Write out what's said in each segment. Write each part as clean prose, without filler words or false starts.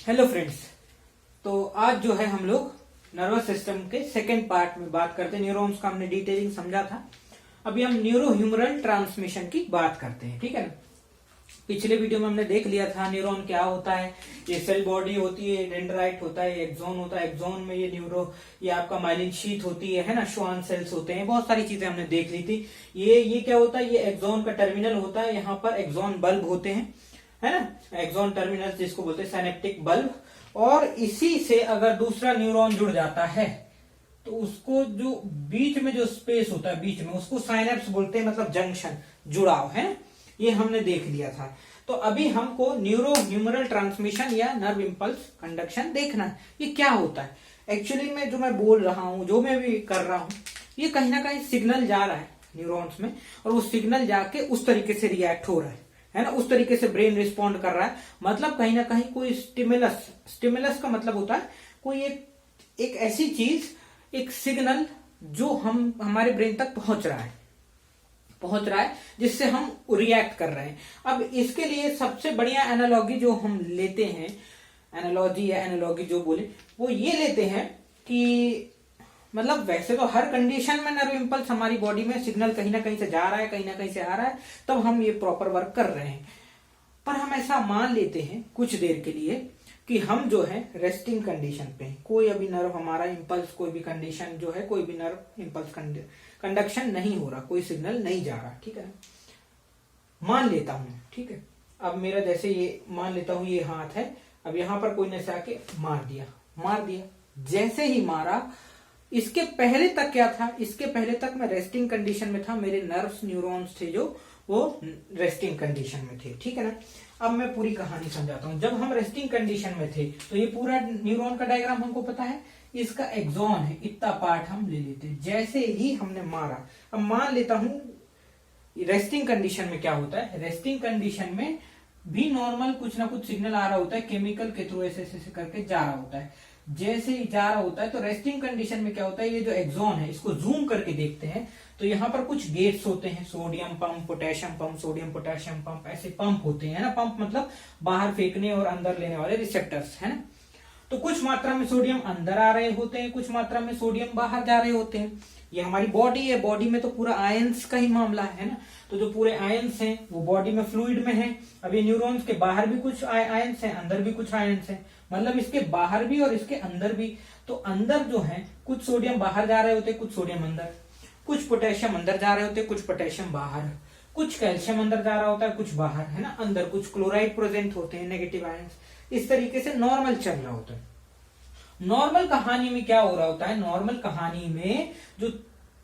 Hello friends. तो आज जो है हम लोग नर्वस सिस्टम के सेकेंड पार्ट में बात करते हैं। न्यूरॉन्स का हमने डिटेलिंग समझा था। अभी हम न्यूरो ह्यूमरल ट्रांसमिशन की बात करते हैं, ठीक है ना। पिछले वीडियो में हमने देख लिया था न्यूरॉन क्या होता है। ये सेल बॉडी होती है, डेंड्राइट होता है, एक्सॉन होता है, एक्सॉन में ये आपका माइलिन शीथ होती है ना, श्वान सेल्स होते हैं, बहुत सारी चीजें हमने देख ली थी। ये क्या होता है, ये एक्सॉन का टर्मिनल होता है। यहाँ पर एक्सॉन बल्ब होते हैं, है ना, एक्सॉन टर्मिनल जिसको बोलते हैं सिनेप्टिक बल्ब। और इसी से अगर दूसरा न्यूरॉन जुड़ जाता है तो उसको जो बीच में जो स्पेस होता है बीच में, उसको साइनेप्स बोलते हैं, मतलब जंक्शन, जुड़ाव, है। ये हमने देख लिया था। तो अभी हमको न्यूरो ह्यूमरल ट्रांसमिशन या नर्व इंपल्स कंडक्शन देखना है। ये क्या होता है एक्चुअली में, जो मैं बोल रहा हूं, जो मैं भी कर रहा हूं, ये कहीं ना कहीं सिग्नल जा रहा है न्यूरॉन्स में, और वो सिग्नल जाके उस तरीके से रिएक्ट हो रहा है ना, उस तरीके से ब्रेन रिस्पॉन्ड कर रहा है। मतलब कहीं ना कहीं कोई स्टिमुलस का मतलब होता है कोई एक ऐसी चीज, एक सिग्नल जो हमारे ब्रेन तक पहुंच रहा है जिससे हम रिएक्ट कर रहे हैं। अब इसके लिए सबसे बढ़िया एनालॉजी जो हम लेते हैं, एनालॉजी जो बोले वो ये लेते हैं कि मतलब वैसे तो हर कंडीशन में नर्व इंपल्स हमारी बॉडी में सिग्नल कहीं ना कहीं से जा रहा है, कहीं ना कहीं से आ रहा है, तब हम ये प्रॉपर वर्क कर रहे हैं। पर हम ऐसा मान लेते हैं कुछ देर के लिए कि हम जो है रेस्टिंग कंडीशन पे हैं, कोई अभी नर्व हमारा इंपल्स, कोई भी कंडीशन जो है, कोई भी नर्व इंपल्स कंडक्शन नहीं हो रहा, कोई सिग्नल नहीं जा रहा, ठीक है, मान लेता हूं, ठीक है। अब मेरा जैसे ये मान लेता हूं ये हाथ है, अब यहां पर कोई ने से आके मार दिया। जैसे ही मारा, इसके पहले तक क्या था, इसके पहले तक मैं रेस्टिंग कंडीशन में था, मेरे नर्व्स न्यूरॉन्स थे जो वो रेस्टिंग कंडीशन में थे, ठीक है ना। अब मैं पूरी कहानी समझाता हूं। जब हम रेस्टिंग कंडीशन में थे तो ये पूरा न्यूरॉन का डायग्राम हमको पता है, इसका एक्सॉन है, इतना पार्ट हम ले लेते हैं। जैसे ही हमने मारा, अब मान लेता हूं रेस्टिंग कंडीशन में क्या होता है, रेस्टिंग कंडीशन में भी नॉर्मल कुछ ना कुछ सिग्नल आ रहा होता है, केमिकल के थ्रू ऐसे करके जा रहा होता है। जैसे ही जा रहा होता है तो रेस्टिंग कंडीशन में क्या होता है, ये जो एक्सॉन है इसको जूम करके देखते हैं तो यहाँ पर कुछ गेट्स होते हैं, sodium pump, potassium pump, sodium potassium pump, ऐसे पंप होते हैं ना। पंप मतलब बाहर फेंकने और अंदर लेने वाले रिसेप्टर्स, है ना। तो कुछ मात्रा में सोडियम अंदर आ रहे होते हैं, कुछ मात्रा में सोडियम बाहर जा रहे होते हैं। ये हमारी बॉडी है, बॉडी में तो पूरा आयंस का ही मामला है ना। तो जो पूरे आयंस हैं वो बॉडी में फ्लूइड में है। अब ये न्यूरॉन्स के बाहर भी कुछ आयंस हैं, अंदर भी कुछ आयंस हैं, मतलब इसके बाहर भी और इसके अंदर भी। तो अंदर जो है कुछ सोडियम बाहर जा रहे होते, कुछ सोडियम अंदर, कुछ पोटेशियम अंदर जा रहे होते, कुछ पोटेशियम बाहर, कुछ कैल्शियम अंदर जा रहा होता है, कुछ बाहर, है ना। अंदर कुछ क्लोराइड प्रेजेंट होते हैं, नेगेटिव आयंस। इस तरीके से नॉर्मल चल रहा होता है। नॉर्मल कहानी में क्या हो रहा होता है, नॉर्मल कहानी में जो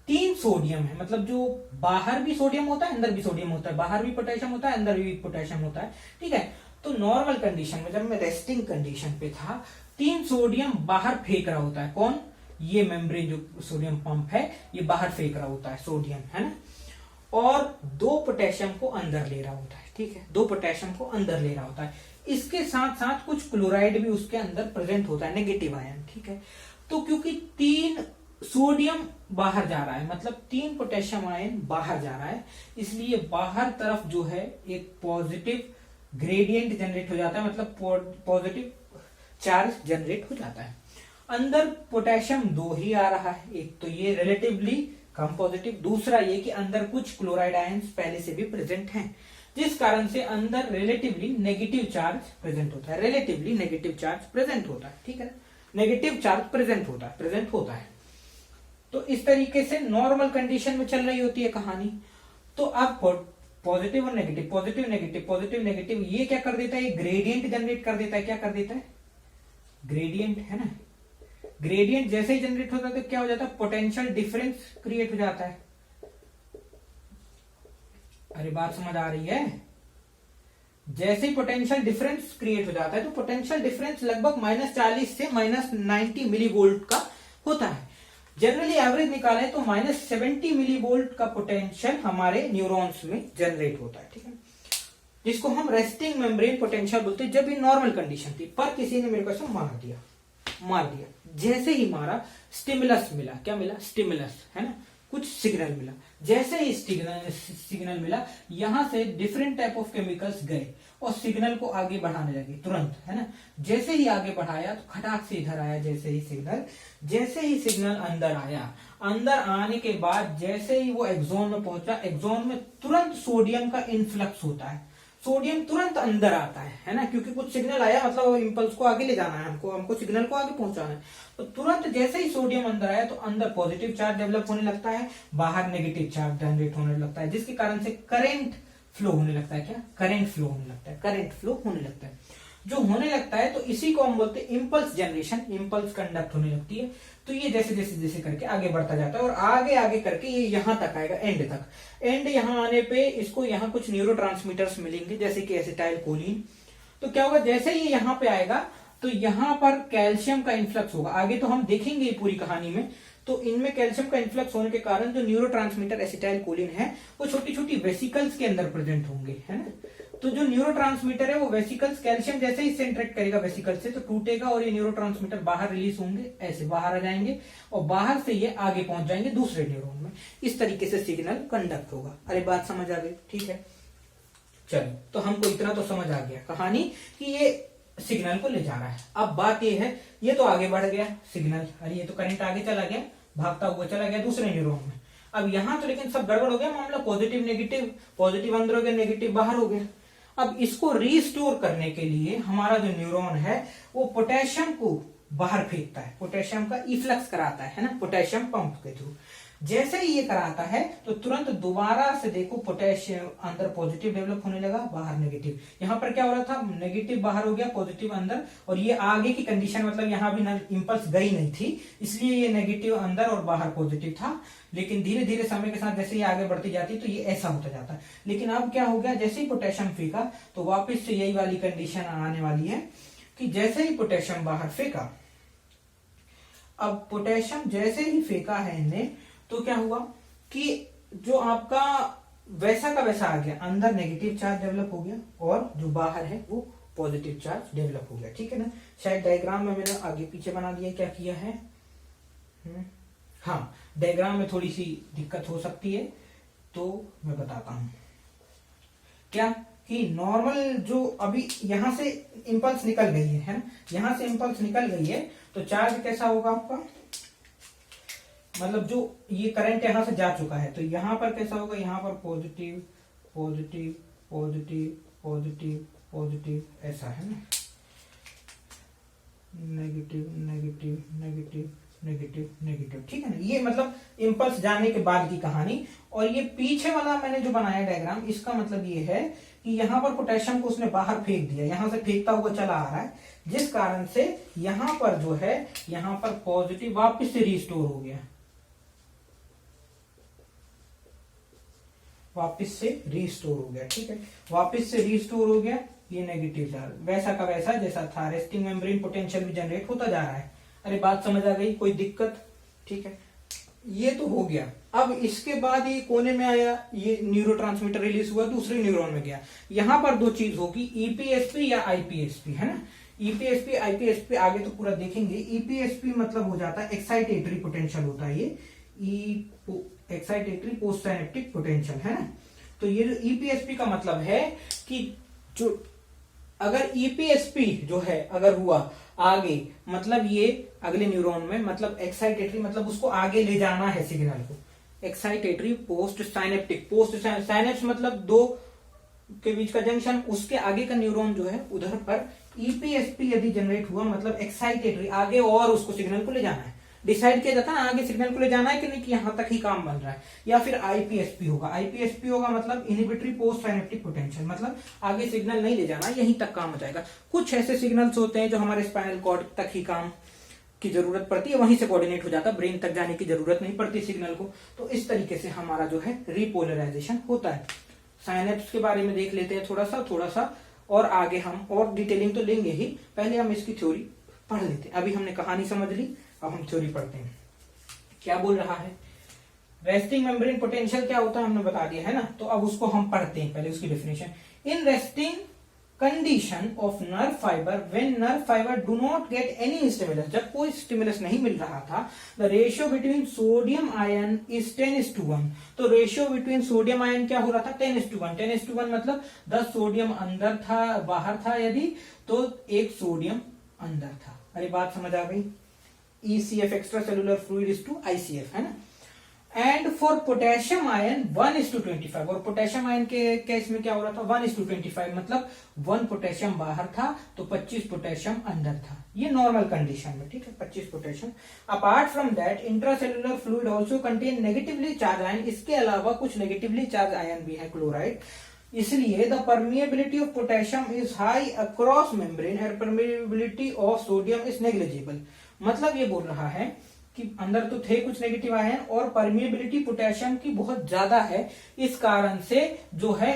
3 सोडियम है, मतलब जो बाहर भी सोडियम होता है, अंदर भी सोडियम होता है, बाहर भी पोटेशियम होता है, अंदर भी पोटेशियम होता है, ठीक है। तो नॉर्मल कंडीशन में जब मैं रेस्टिंग कंडीशन पे था, 3 सोडियम बाहर फेंक रहा होता है। कौन? ये मेम्ब्रेन जो सोडियम पंप है ये बाहर फेंक रहा होता है सोडियम, है ना। और 2 पोटेशियम को अंदर ले रहा होता है, ठीक है, 2 पोटेशियम को अंदर ले रहा होता है। इसके साथ साथ कुछ क्लोराइड भी उसके अंदर प्रेजेंट होता है, नेगेटिव आयन, ठीक है। तो क्योंकि 3 सोडियम बाहर जा रहा है, मतलब 3 पोटेशियम आयन बाहर जा रहा है, इसलिए बाहर तरफ जो है एक पॉजिटिव ग्रेडियंट जनरेट हो जाता है, मतलब पॉजिटिव चार्ज जनरेट हो जाता है। अंदर पोटेशियम 2 ही आ रहा है, एक तो ये रिलेटिवली कम पॉजिटिव, दूसरा ये कि अंदर कुछ क्लोराइड आयंस पहले से भी प्रेजेंट हैं, जिस कारण से अंदर रिलेटिवली नेगेटिव चार्ज प्रेजेंट होता है, रिलेटिवली नेगेटिव चार्ज प्रेजेंट होता है, ठीक है ना। नेगेटिव चार्ज प्रेजेंट होता है। तो इस तरीके से नॉर्मल कंडीशन में चल रही होती है कहानी। तो अब पॉजिटिव और negative, positive negative, positive negative, ये क्या कर देता है, ये ग्रेडियंट जनरेट कर देता है। क्या कर देता है? ग्रेडियंट, है ना। ग्रेडियंट जैसे ही जनरेट होता है तो क्या हो जाता है, पोटेंशियल डिफरेंस क्रिएट हो जाता है। अरे बात समझ आ रही है? जैसे ही पोटेंशियल डिफरेंस क्रिएट हो जाता है तो पोटेंशियल डिफरेंस लगभग -40 से -90 मिली वोल्ट का होता है। जनरली एवरेज निकालें तो -70 मिली वोल्ट का पोटेंशियल हमारे न्यूरॉन्स में जनरेट होता है, ठीक है, जिसको हम रेस्टिंग मेम्ब्रेन पोटेंशियल बोलते हैं। जब ये नॉर्मल कंडीशन थी, पर किसी ने मेरे को मार दिया। जैसे ही मारा, स्टिमुलस मिला। क्या मिला? स्टिमुलस, है ना, कुछ सिग्नल मिला। जैसे ही सिग्नल मिला, यहां से डिफरेंट टाइप ऑफ केमिकल्स गए और सिग्नल को आगे बढ़ाने लगे तुरंत, है ना। जैसे ही आगे बढ़ाया तो खटाक से इधर आया, जैसे ही सिग्नल अंदर आया, अंदर आने के बाद जैसे ही वो एक्सोन में पहुंचा, एक्सोन में तुरंत सोडियम का इन्फ्लक्स होता है, सोडियम तुरंत अंदर आता है ना, क्योंकि कुछ सिग्नल आया, मतलब इम्पल्स को आगे ले जाना है, हमको सिग्नल को आगे पहुंचाना है। तो तुरंत जैसे ही सोडियम अंदर आया तो अंदर पॉजिटिव चार्ज डेवलप होने लगता है, बाहर नेगेटिव चार्ज जनरेट होने लगता है, जिसके कारण से करंट फ्लो होने लगता है। क्या? करंट फ्लो होने लगता है, करंट फ्लो होने लगता है। जो होने लगता है तो इसी को हम बोलते हैं इम्पल्स जनरेशन, इम्पल्स कंडक्ट होने लगती है। तो ये जैसे जैसे जैसे करके आगे बढ़ता जाता है और आगे आगे करके ये यहां तक आएगा, एंड तक। एंड यहां आने पे इसको यहाँ कुछ न्यूरोट्रांसमीटर्स मिलेंगे, जैसे कि एसिटाइल कोलिन। तो क्या होगा, जैसे ये यहाँ पे आएगा तो यहाँ पर कैल्शियम का इन्फ्लक्स होगा। आगे तो हम देखेंगे पूरी कहानी में। तो इनमें कैल्शियम का इन्फ्लक्स होने के कारण जो न्यूरोट्रांसमीटर एसिटाइल कोलिन है वो छोटी छोटी वेसिकल्स के अंदर प्रेजेंट होंगे, है ना। तो जो न्यूरोट्रांसमीटर है वो वेसिकल्स, कैल्शियम जैसे ही इंटरेक्ट करेगा वेसिकल से तो टूटेगा और ये न्यूरोट्रांसमीटर बाहर रिलीज होंगे, ऐसे बाहर आ जाएंगे और बाहर से ये आगे पहुंच जाएंगे दूसरे न्यूरॉन में। इस तरीके से सिग्नल कंडक्ट होगा। अरे बात समझ आ गई? ठीक है, चलो तो हमको इतना तो समझ आ गया कहानी कि ये सिग्नल को ले जा रहा है। अब बात ये है, ये तो आगे बढ़ गया सिग्नल, अरे ये तो करंट आगे चला गया, भागता हुआ चला गया दूसरे न्यूरॉन में। अब यहां तो लेकिन सब गड़बड़ हो गया मामला, पॉजिटिव नेगेटिव, पॉजिटिव अंदर हो गया, नेगेटिव बाहर हो गया। अब इसको रीस्टोर करने के लिए हमारा जो न्यूरॉन है वो पोटेशियम को बाहर फेंकता है, पोटेशियम का इफ्लक्स कराता है ना, पोटेशियम पंप के थ्रू। जैसे ही ये कराता है तो तुरंत दोबारा से देखो पोटेशियम अंदर पॉजिटिव डेवलप होने लगा, बाहर नेगेटिव। यहाँ पर क्या हो रहा था, नेगेटिव बाहर हो गया, पॉजिटिव अंदर, और ये आगे की कंडीशन, मतलब यहाँ भी इम्पल्स गई नहीं थी, इसलिए ये नेगेटिव अंदर और बाहर पॉजिटिव था। लेकिन धीरे धीरे समय के साथ जैसे ये आगे बढ़ती जाती तो ये ऐसा होता जाता। लेकिन अब क्या हो गया, जैसे ही पोटेशियम फेंका तो वापिस से यही वाली कंडीशन आने वाली है कि जैसे ही पोटेशियम बाहर फेंका, अब पोटेशियम जैसे ही फेंका है इन्हें, तो क्या हुआ कि जो आपका वैसा का वैसा आ गया, अंदर नेगेटिव चार्ज डेवलप हो गया और जो बाहर है वो पॉजिटिव चार्ज डेवलप हो गया। ठीक है ना। शायद डायग्राम में मैंने आगे पीछे बना दिया, क्या किया है। हाँ, डायग्राम में थोड़ी सी दिक्कत हो सकती है तो मैं बताता हूं। क्या कि नॉर्मल जो अभी यहां से इंपल्स निकल गई है ना, यहां से इंपल्स निकल गई है तो चार्ज कैसा होगा आपका, मतलब जो ये करंट यहां से जा चुका है तो यहां पर कैसा होगा, यहां पर positive positive positive positive positive, ऐसा है ना, negative negative negative negative negative. ठीक है ना। ये मतलब इम्पल्स जाने के बाद की कहानी। और ये पीछे वाला मैंने जो बनाया डायग्राम, इसका मतलब ये है कि यहाँ पर पोटेशियम को उसने बाहर फेंक दिया, यहां से फेंकता हुआ चला आ रहा है, जिस कारण से यहां पर जो है, यहां पर पॉजिटिव वापस से रिस्टोर हो गया, वापस से रिस्टोर हो गया। ठीक है, वापस से रिस्टोर हो गया। ये नेगेटिव चार्ज वैसा का वैसा जैसा था, रेस्टिंग मेम्ब्रेन पोटेंशियल भी जनरेट होता जा रहा है। अरे बात समझ आ गई, कोई दिक्कत? ठीक है, ये तो हो गया। अब इसके बाद ये कोने में आया, ये न्यूरोट्रांसमीटर रिलीज हुआ, दूसरे न्यूरॉन में गया। यहां पर दो चीज होगी, ईपीएसपी या आईपीएसपी, है ना। ईपीएसपी आईपीएसपी आगे तो पूरा देखेंगे। ईपीएसपी मतलब हो जाता है एक्साइटेटरी पोटेंशियल होता है, ये एक्साइटेटरी पोस्ट साइनेप्टिक पोटेंशियल, है ना। तो ये जो ईपीएसपी का मतलब है कि जो अगर ईपीएसपी जो है अगर हुआ आगे, मतलब ये अगले न्यूरॉन में, मतलब एक्साइटेटरी मतलब उसको आगे ले जाना है सिग्नल को, excitatory post synaptic, post synapse मतलब दो के बीच का जंक्शन, उसके आगे का न्यूरॉन जो है उधर पर ईपीएसपी यदि जनरेट हुआ मतलब एक्साइटेटरी आगे और उसको सिग्नल को ले जाना है, डिसाइड किया जाता है ना आगे सिग्नल को ले जाना है कि नहीं, कि यहां तक ही काम बन रहा है। या फिर आईपीएसपी होगा, आईपीएसपी होगा मतलब इनहिबिटरी पोस्ट साइनेप्टिक पोटेंशियल, मतलब आगे सिग्नल नहीं ले जाना, यहीं तक काम हो जाएगा। कुछ ऐसे सिग्नल्स होते हैं जो हमारे स्पाइनल कॉर्ड तक ही काम की जरूरत पड़ती है, वहीं से कोऑर्डिनेट हो जाता है, ब्रेन तक जाने की जरूरत नहीं पड़ती सिग्नल को। तो इस तरीके से हमारा जो है रिपोलराइजेशन होता है। साइनेप्स के बारे में देख लेते हैं थोड़ा सा और आगे हम और डिटेलिंग तो लेंगे ही, पहले हम इसकी थ्योरी पढ़ लेते हैं। अभी हमने कहानी समझ ली, अब हम थ्योरी पढ़ते हैं। क्या बोल रहा है, रेस्टिंग मेम्ब्रेन पोटेंशियल क्या होता है हमने बता दिया है ना, तो अब उसको हम पढ़ते हैं, पहले उसकी definition. In resting condition of nerve fibre when nerve fibre do not get any stimulus, जब कोई स्टिमुलस नहीं मिल रहा था, the ratio between sodium ion is 10:1। तो रेशियो बिटवीन सोडियम आयन क्या हो रहा था, 10:1। 10:1 मतलब 10 सोडियम अंदर था, बाहर था यदि, तो 1 सोडियम अंदर था। अरे बात समझ आ गई। ECF extra cellular fluid is to ICF, है ना। एंड फॉर पोटेशियम आयन 1:25, और पोटेशियम आयन के केस में क्या हो रहा था, 1:25, मतलब 1 पोटेशियम बाहर था तो 25 पोटेशियम अंदर था। ये नॉर्मल कंडीशन में, ठीक है, 25 potassium. Apart from that intracellular fluid also contain negatively charge ion, इसके अलावा कुछ नेगेटिवली चार्ज आयन भी है, क्लोराइड। इसलिए the permeability of potassium is high across membrane and permeability of sodium is negligible. मतलब ये बोल रहा है कि अंदर तो थे कुछ नेगेटिव आयन और परमिएबिलिटी पोटेशियम की बहुत ज्यादा है, इस कारण से जो है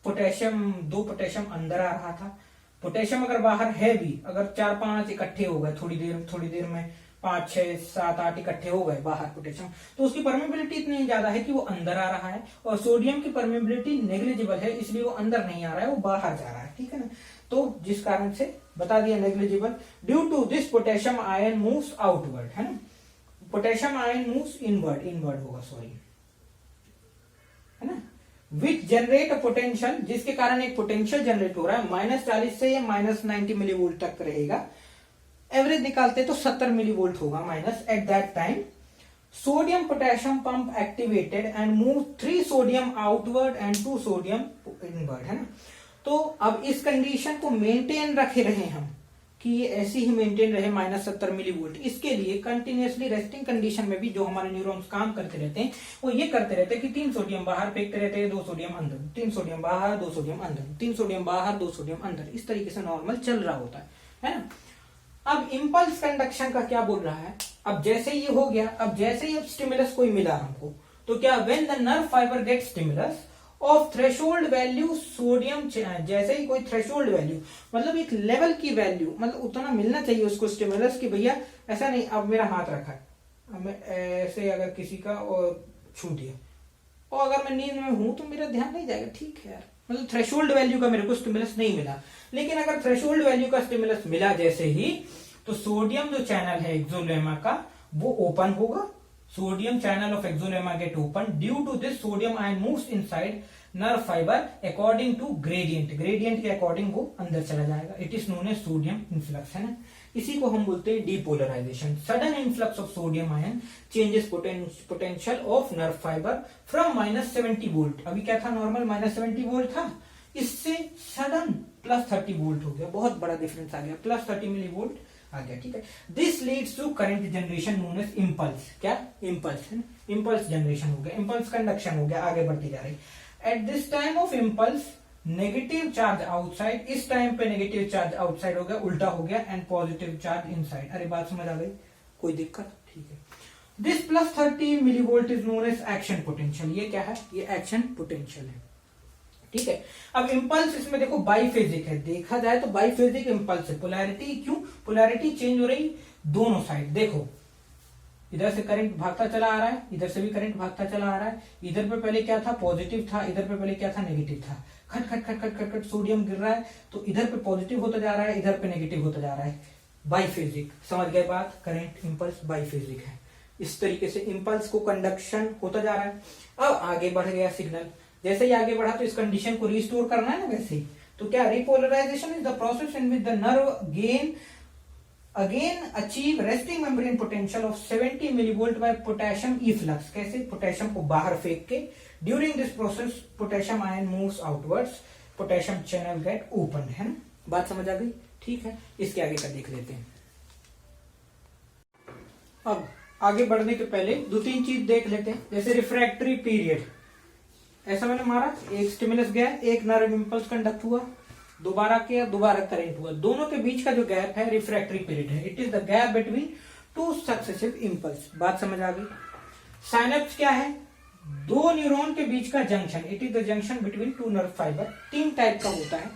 पोटेशियम, 2 पोटेशियम अंदर आ रहा था। पोटेशियम अगर बाहर है भी, अगर 4-5 इकट्ठे हो गए थोड़ी देर में 5, 6, 7, 8 इकट्ठे हो गए बाहर पोटेशियम, तो उसकी परमिएबिलिटी इतनी ज्यादा है कि वो अंदर आ रहा है। और सोडियम की परमिएबिलिटी नेग्लिजिबल है, इसलिए वो अंदर नहीं आ रहा है, वो बाहर जा रहा है, ठीक है ना। तो जिस कारण से बता दिया negligible. Due to this potassium ion moves outward, है ना, पोटेशियम आयन मूव्स इनवर्ड होगा, सॉरी, है ना, विच जनरेट अ पोटेंशियल, जिसके कारण एक पोटेंशियल जनरेट हो रहा है, -40 से -90 मिलीवोल्ट तक रहेगा। एवरेज निकालते तो 70 मिलीवोल्ट होगा minus. At that time sodium potassium pump activated and move 3 sodium outward and 2 sodium inward, है ना। तो अब इस कंडीशन को मेंटेन रखे रहे हम कि ये ऐसी ही मेंटेन रहे -70 मिलीवोल्ट। इसके लिए कंटिन्यूअसली रेस्टिंग कंडीशन में भी जो हमारे न्यूरॉन्स काम करते रहते हैं वो ये करते रहते हैं कि 3 सोडियम बाहर फेंकते रहते हैं, 2 सोडियम अंदर, 3 सोडियम बाहर, 2 सोडियम अंदर, 3 सोडियम बाहर, 2 सोडियम अंदर, इस तरीके से नॉर्मल चल रहा होता है ना। अब इंपल्स कंडक्शन का क्या बोल रहा है, अब जैसे ये हो गया, अब जैसे ही स्टिमुलस कोई मिला हमको, तो क्या when the nerve fibre get stimulus of threshold value sodium, जैसे ही कोई थ्रेशोल्ड वैल्यू मतलब एक लेवल की वैल्यू, मतलब उतना मिलना चाहिए उसको स्टिमुलस की, भैया ऐसा नहीं अब मेरा हाथ रखा है, अब मैं ऐसे अगर किसी का और छू दिया और अगर मैं नींद में हूं तो मेरा ध्यान नहीं जाएगा, ठीक है यार, मतलब थ्रेशोल्ड वैल्यू का मेरे को स्टिमुलस नहीं मिला। लेकिन अगर थ्रेशोल्ड वैल्यू का स्टिमुलस मिला जैसे ही, तो सोडियम जो चैनल है एक्सोलेमा का वो ओपन होगा, sodium channel of axolemma gate open. Due to this sodium ion moves inside nerve fibre according to gradient, gradient के अकॉर्डिंग वो अंदर चला जाएगा। It is known as sodium influx, है ना। इसी को हम बोलते हैं depolarisation. Sudden influx of sodium ion changes potential of nerve fibre from -70 volt, अभी क्या था नॉर्मल -70 वोल्ट था, इससे सडन +30 वोल्ट हो गया, बहुत बड़ा डिफरेंस आ गया, +30 मिली वोल्ट आ गया, ठीक है। This leads to current generation known as impulse, क्या इंपल्स, है ना, इंपल्स जनरेशन हो गया, इंपल्स कंडक्शन हो गया, आगे बढ़ती जा रही। At this time of impulse negative charge outside, इस टाइम पे नेगेटिव चार्ज आउटसाइड हो गया, उल्टा हो गया, एंड पॉजिटिव चार्ज इनसाइड। अरे बात समझ आ गई, कोई दिक्कत, ठीक है। This +30 millivolt is known as action potential, ये क्या है, ये एक्शन पोटेंशियल है, ठीक है। अब इंपल्स इसमें देखो बाइफेजिक है, देखा जाए तो बाइफेजिक इंपल्स है। पोलैरिटी क्यों, पोलैरिटी चेंज हो रही दोनों साइड, देखो इधर से करंट भागता चला आ रहा है, इधर से भी करंट भागता चला आ रहा है, इधर पे पहले क्या था पॉजिटिव था, इधर पे पहले क्या था नेगेटिव था, खट खट खट खट खट खट सोडियम गिर रहा है, तो इधर पे पॉजिटिव होता जा रहा है, इधर पे नेगेटिव होता जा रहा है, बाइफेजिक, समझ गए बात, करंट इंपल्स बाइफेजिक है। इस तरीके से इंपल्स को कंडक्शन होता जा रहा है। अब आगे बढ़ गया सिग्नल, जैसे ही आगे बढ़ा तो इस कंडीशन को रिस्टोर करना है ना, वैसे ही तो क्या repolarisation is the process in which the nerve gain again achieve resting membrane potential of 70 millivolt by potassium efflux. कैसे, पोटेशियम को बाहर फेंक के, during this process potassium ion moves outwards, potassium channel gate open, है ना, बात समझ आ गई, ठीक है। इसके आगे का देख लेते हैं। अब आगे बढ़ने के पहले 2-3 चीज देख लेते हैं, जैसे रिफ्रैक्टरी पीरियड, ऐसा मैंने मारा, एक स्टिमुलस गया, एक नर्व इंपल्स कंडक्ट हुआ, दोबारा किया, दोबारा करंट हुआ, दोनों के बीच का जो गैप है रिफ्रैक्टरी पीरियड है। It is the gap between 2 successive impulse, बात समझ आ गई। साइनेप्स क्या है, 2 न्यूरॉन के बीच का junction, it is the junction between 2 nerve fibre. 3 type का होता है,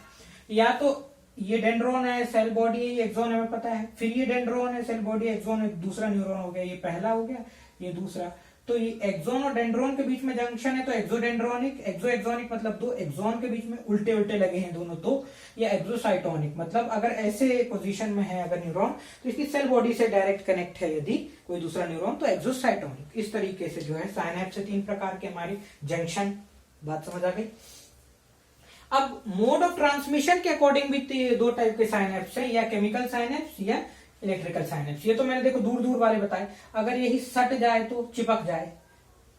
या तो ये डेंड्रोन है, सेल बॉडी एक्सॉन हमें पता है, फिर ये डेंड्रोन है, सेल बॉडी एक्सॉन है, दूसरा न्यूरॉन हो गया, ये पहला हो गया, ये दूसरा। तो ये एक्सोन और डेंड्रोन के बीच में जंक्शन है तो एक्सोडेंड्रोनिक, एक्सोएक्सोनिक मतलब दो एक्सोन के बीच में उल्टे उल्टे लगे हैं दोनों तो, या एक्सोसाइटोनिक मतलब अगर ऐसे पोजीशन में है अगर न्यूरॉन तो इसकी सेल बॉडी से डायरेक्ट कनेक्ट है यदि कोई दूसरा न्यूरॉन तो एक्सोसाइटोनिक। इस तरीके से जो है साइनैप्स से 3 प्रकार के हमारे जंक्शन, बात समझ आ गई। अब मोड ऑफ ट्रांसमिशन के अकॉर्डिंग भी 2 टाइप के साइनैप्स है, या केमिकल साइनैप्स या इलेक्ट्रिकल साइनैप्स। ये तो मैंने देखो दूर दूर वाले बताए, अगर यही सट जाए तो चिपक जाए,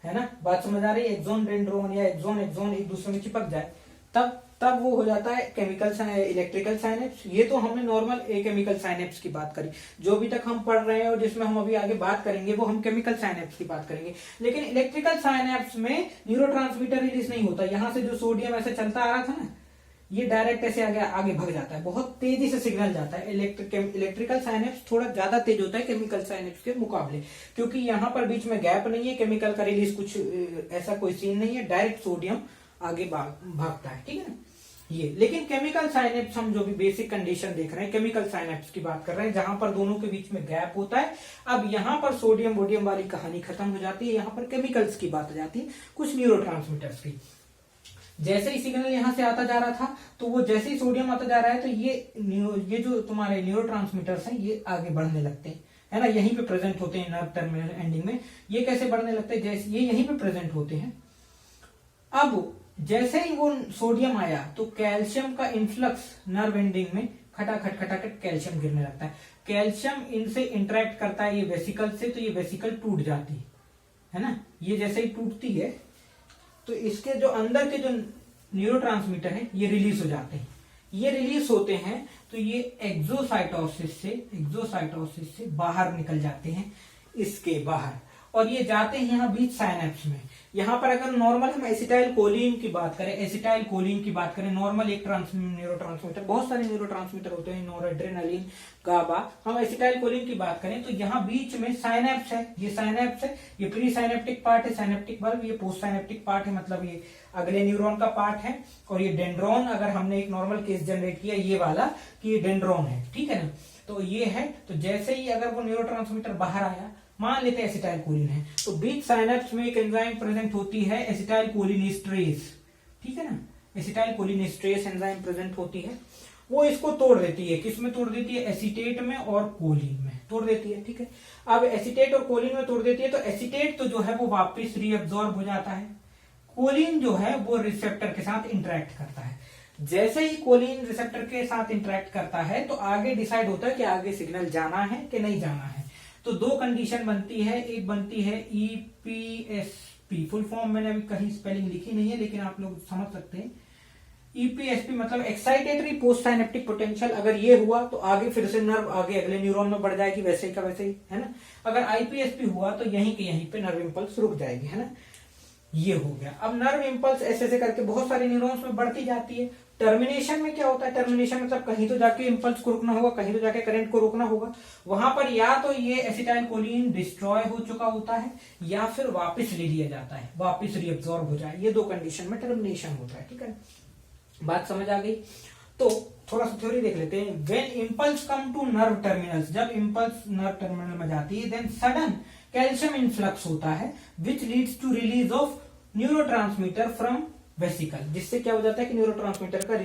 है ना, बात समझ आ रही है, एक्सोन डेंड्रोन या एक्सोन एक्सोन एक दूसरे में चिपक जाए तब वो हो जाता है केमिकल इलेक्ट्रिकल साइनैप्स। ये तो हमने नॉर्मल केमिकल साइनैप्स की बात करी, जो भी तक हम पढ़ रहे हैं और जिसमें हम अभी आगे बात करेंगे वो हम केमिकल साइनैप्स की बात करेंगे। लेकिन इलेक्ट्रिकल साइनैप्स में न्यूरोट्रांसमीटर रिलीज नहीं होता, यहां से जो सोडियम ऐसे चलता आ रहा था ना, ये डायरेक्ट ऐसे आगे भग जाता है, बहुत तेजी से सिग्नल जाता है। इलेक्ट्रिकल साइनैप्स थोड़ा ज्यादा तेज होता है केमिकल साइनैप्स के मुकाबले, क्योंकि यहाँ पर बीच में गैप नहीं है, केमिकल का रिलीज कुछ ऐसा कोई सीन नहीं है, डायरेक्ट सोडियम आगे भागता है, ठीक है ना ये। लेकिन केमिकल साइनैप्स हम जो भी बेसिक कंडीशन देख रहे हैं केमिकल साइनैप्स की बात कर रहे हैं, जहां पर दोनों के बीच में गैप होता है। अब यहाँ पर सोडियम वोडियम वाली कहानी खत्म हो जाती है, यहाँ पर केमिकल्स की बात आ जाती है, कुछ न्यूरोट्रांसमीटर्स की। जैसे ही सिग्नल यहां से आता जा रहा था तो वो जैसे ही सोडियम आता जा रहा है तो ये जो तुम्हारे न्यूरोट्रांसमीटर्स हैं ये आगे बढ़ने लगते हैं, है ना, यहीं पे प्रेजेंट होते हैं नर्व टर्मिनल एंडिंग में। ये कैसे बढ़ने लगते हैं, जैसे ये यहीं पे प्रेजेंट होते हैं। अब जैसे ही वो सोडियम आया तो कैल्शियम का इन्फ्लक्स नर्व एंडिंग में खटाखट कैल्शियम गिरने लगता है। कैल्शियम इनसे इंटरेक्ट करता है ये वेसिकल से, तो ये वेसिकल टूट जाती है ना, ये जैसे ही टूटती है तो इसके जो अंदर के जो न्यूरोट्रांसमीटर है ये रिलीज हो जाते हैं। ये रिलीज होते हैं तो ये एक्सोसाइटोसिस से बाहर निकल जाते हैं, इसके बाहर, और ये जाते हैं यहाँ बीच साइनैप्स में। यहाँ पर अगर नॉर्मल हम एसिटाइल कोलिन की बात करें, नॉर्मल एक न्यूरोट्रांसमीटर, बहुत सारे न्यूरोट्रांसमीटर होते हैं, नोरेड्रेनालिन, गाबा, हम एसिटाइल कोलिन की बात करें तो यहाँ बीच में साइनैप्स है, ये प्री साइनेप्टिक पार्ट है, साइनेप्टिक बल्ब, ये पोस्ट साइनेप्टिक पार्ट है, मतलब ये अगले न्यूरॉन का पार्ट है। और ये डेंड्रॉन, अगर हमने एक नॉर्मल केस जनरेट किया ये वाला कि ये डेंड्रॉन है, ठीक है ना, तो ये है। तो जैसे ही अगर वो न्यूरोट्रांसमीटर बाहर आया, मान लेते हैं एसिटाइल कोलिन है, तो बीच साइनैप्स में एक एंजाइम प्रेजेंट होती है एसिटाइल कोलिनेस्ट्रेज, ठीक है ना, एसिटाइल कोलिनेस्ट्रेज एंजाइम प्रेजेंट होती है। वो इसको तोड़ देती है, किस में तोड़ देती है, एसीटेट में और कोलिन में तोड़ देती है, ठीक है। अब एसीटेट और कोलिन में तोड़ देती है तो एसीटेट तो जो है वो वापस रीअब्सॉर्ब हो जाता है, कोलिन जो है वो रिसेप्टर के साथ इंटरेक्ट करता है। जैसे ही कोलिन रिसेप्टर के साथ इंटरेक्ट करता है तो आगे डिसाइड होता है कि आगे सिग्नल जाना है कि नहीं जाना है। तो 2 कंडीशन बनती है, एक बनती है ईपीएसपी, फुल फॉर्म मैंने अभी कहीं स्पेलिंग लिखी नहीं है लेकिन आप लोग समझ सकते हैं। ईपीएसपी मतलब एक्साइटेटरी पोस्ट साइनेप्टिक पोटेंशियल, अगर ये हुआ तो आगे फिर से नर्व आगे अगले न्यूरॉन में बढ़ जाएगी, वैसे ही का वैसे ही, है ना। अगर आईपीएसपी हुआ तो यहीं के यहीं पे नर्व इंपल्स रुक जाएगी, है ना, ये हो गया। अब नर्व इंपल्स ऐसे ऐसे करके बहुत सारे न्यूरॉन्स में बढ़ती जाती है। टर्मिनेशन में क्या होता है, टर्मिनेशन मतलब कहीं तो जाके इंपल्स को रुकना होगा, कहीं तो जाके करंट को रोकना होगा। वहां पर या तो ये एसिटाइल कोलिन डिस्ट्रॉय हो चुका होता है या फिर वापस ले लिया जाता है, वापस रीअब्सॉर्ब हो जाए, ये 2 कंडीशन में टर्मिनेशन होता है, ठीक है, बात समझ आ गई। तो थोड़ा सा थ्योरी देख लेते हैं। When impulse come to nerve terminals, जब इंपल्स नर्व टर्मिनल में जाती है, देन सडन कैल्शियम इन्फ्लक्स होता है which leads to release of neurotransmitter from vesicle, जिससे क्या हो जाता है कि न्यूरोट्रांसमीटर का,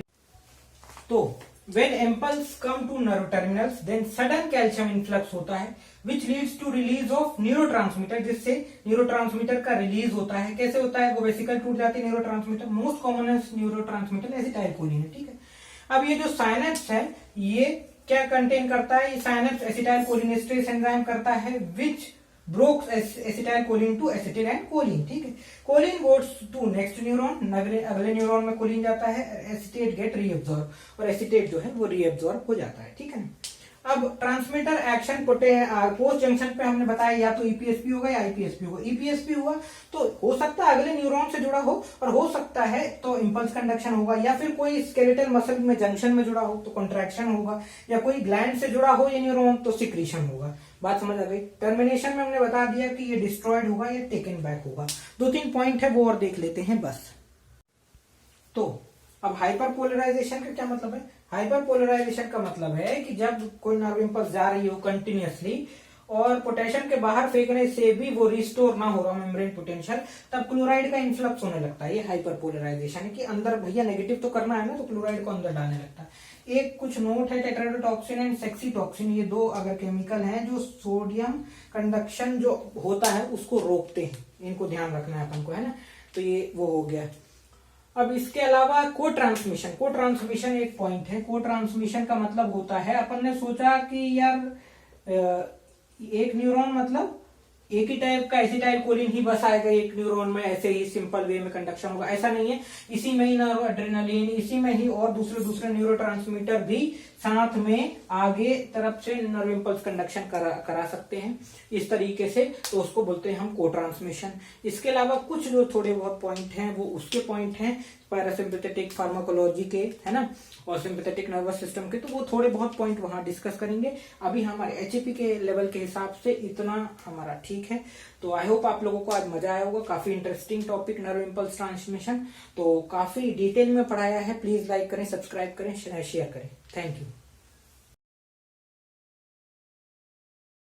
तो when impulse come to nerve terminals then sudden calcium influx होता है which leads to release of neurotransmitter, जिससे न्यूरोट्रांसमीटर का रिलीज होता है। कैसे होता है, वो वेसिकल टूट जाती है, neurotransmitter, most common neurotransmitter acetyl choline है, ठीक है। अब ये जो साइनेप्स है ये क्या कंटेन करता है, ये साइनेप्स एसिटाइल कोलिनेस्ट्रेज एंजाइम करता है which breaks acetylcholine to acetyl and choline, ठीक है। Choline goes to next neuron, अगले न्यूरॉन में कोलिन जाता है, एसिटेट गेट रीअब्सॉर्ब, और एसिटेट जो है वो रीअब्सॉर्ब हो जाता है, ठीक है। अब ट्रांसमीटर एक्शन पोस्ट जंक्शन पे हमने बताया या तो ईपीएसपी होगा या आईपीएसपी होगा। ईपीएसपी हुआ तो हो सकता है अगले न्यूरॉन से जुड़ा हो, और हो सकता है तो इंपल्स कंडक्शन होगा, या फिर कोई स्केलेटल मसल में जंक्शन में जुड़ा हो तो कंट्रैक्शन होगा, या कोई ग्लैंड से जुड़ा हो ये न्यूरॉन तो सिक्रीशन होगा। बात समझ आ गई। टर्मिनेशन में हमने बता दिया कि ये डिस्ट्रॉयड होगा या टेकन बैक होगा। 2-3 पॉइंट है वो और देख लेते हैं बस। तो अब हाइपरपोलराइजेशन का क्या मतलब है, हाइपरपोलराइजेशन का मतलब है कि जब कोई नर्व इंपल्स जा रही हो कंटिन्यूअसली और पोटेशियम के बाहर फेंकने से भी वो रिस्टोर ना हो रहा मेम्ब्रेन पोटेंशियल, तब क्लोराइड का इन्फ्लक्स होने लगता है। ये हाइपरपोलराइजेशन है कि अंदर भैया नेगेटिव तो करना है ना, तो क्लोराइड को अंदर डालने लगता है। एक कुछ नोट है, टेट्राडोटॉक्सिन एंड सेक्सीटॉक्सिन, ये दो अगर केमिकल हैं जो सोडियम कंडक्शन जो होता है उसको रोकते हैं, इनको ध्यान रखना है अपन को, है ना। तो ये वो हो गया। अब इसके अलावा को ट्रांसमिशन एक पॉइंट है। को ट्रांसमिशन का मतलब होता है, अपन ने सोचा कि यार एक न्यूरॉन मतलब एक ही टाइप का एसिटाइल कोलिन ही बस आएगा एक न्यूरॉन में, ऐसे ही सिंपल वे में कंडक्शन होगा, ऐसा नहीं है। इसी में ही नर्व एड्रेनालिन, इसी में ही और दूसरे न्यूरोट्रांसमीटर भी साथ में आगे तरफ से नर्व इंपल्स कंडक्शन करा सकते हैं इस तरीके से, तो उसको बोलते हैं हम को ट्रांसमिशन। इसके अलावा कुछ जो थोड़े बहुत पॉइंट हैं वो उसके पॉइंट हैं पैरासिम्पैथेटिक फार्माकोलॉजी के, है ना, और सिंपैथेटिक नर्वस सिस्टम के, तो वो थोड़े बहुत पॉइंट वहां डिस्कस करेंगे। अभी हमारे एचएपी के लेवल के हिसाब से इतना हमारा ठीक है। तो आई होप आप लोगों को आज मजा आया होगा। काफी interesting topic nerve impulse transmission, तो काफी डिटेल में पढ़ाया है। प्लीज लाइक करें, सब्सक्राइब करें, शेयर करें। Thank you.